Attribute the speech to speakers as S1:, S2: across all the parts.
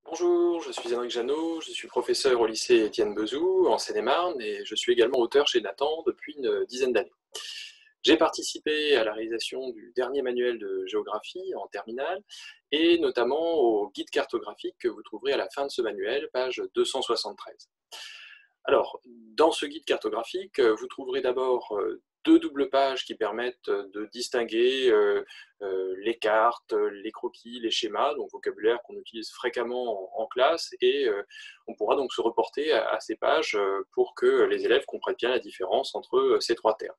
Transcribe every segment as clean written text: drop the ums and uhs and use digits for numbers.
S1: Bonjour, je suis Henrik Jeannot, je suis professeur au lycée Étienne Bezou en Seine-et-Marne et je suis également auteur chez Nathan depuis une dizaine d'années. J'ai participé à la réalisation du dernier manuel de géographie en terminale et notamment au guide cartographique que vous trouverez à la fin de ce manuel, page 273. Alors, dans ce guide cartographique, vous trouverez d'abord deux doubles pages qui permettent de distinguer les cartes, les croquis, les schémas, donc vocabulaire qu'on utilise fréquemment en classe, et on pourra donc se reporter à ces pages pour que les élèves comprennent bien la différence entre ces trois termes.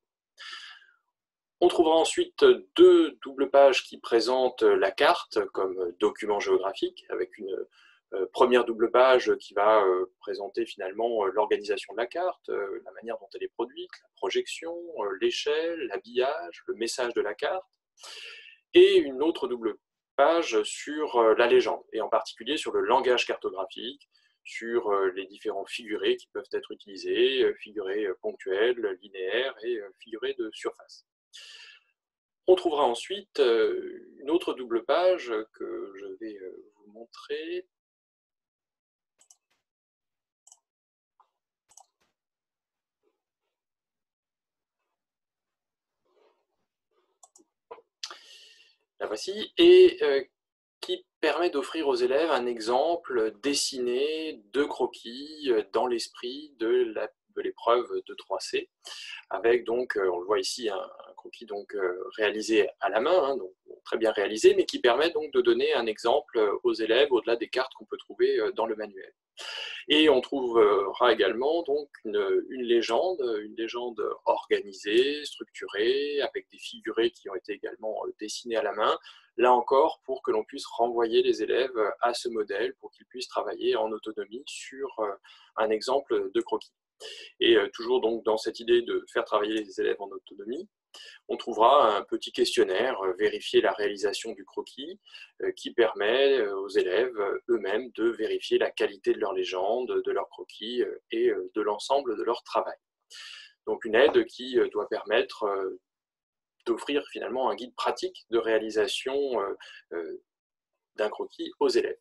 S1: On trouvera ensuite deux doubles pages qui présentent la carte comme document géographique, avec une première double page qui va présenter finalement l'organisation de la carte, la manière dont elle est produite, la projection, l'échelle, l'habillage, le message de la carte, et une autre double page sur la légende, et en particulier sur le langage cartographique, sur les différents figurés qui peuvent être utilisés, figurés ponctuels, linéaires et figurés de surface. On trouvera ensuite une autre double page que je vais vous montrer. La voici, et qui permet d'offrir aux élèves un exemple dessiné de croquis dans l'esprit de l'épreuve de 3C, avec donc, on le voit ici, un croquis donc réalisé à la main, hein, donc très bien réalisé, mais qui permet donc de donner un exemple aux élèves au-delà des cartes qu'on peut trouver dans le manuel. Et on trouvera également donc une légende organisée, structurée, avec des figurés qui ont été également dessinés à la main, là encore pour que l'on puisse renvoyer les élèves à ce modèle, pour qu'ils puissent travailler en autonomie sur un exemple de croquis. Et toujours donc dans cette idée de faire travailler les élèves en autonomie, on trouvera un petit questionnaire, vérifier la réalisation du croquis, qui permet aux élèves eux-mêmes de vérifier la qualité de leur légende, de leur croquis et de l'ensemble de leur travail. Donc une aide qui doit permettre d'offrir finalement un guide pratique de réalisation d'un croquis aux élèves.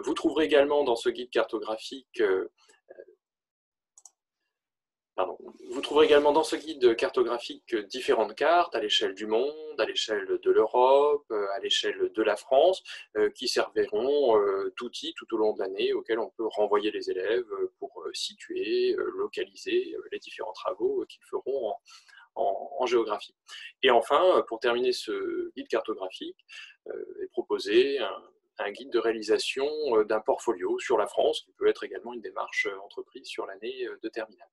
S1: Vous trouverez également dans ce guide cartographique Vous trouverez également dans ce guide cartographique différentes cartes à l'échelle du monde, à l'échelle de l'Europe, à l'échelle de la France, qui serviront d'outils tout au long de l'année auxquels on peut renvoyer les élèves pour situer, localiser les différents travaux qu'ils feront en géographie. Et enfin, pour terminer ce guide cartographique, est proposé un guide de réalisation d'un portfolio sur la France, qui peut être également une démarche entreprise sur l'année de terminale.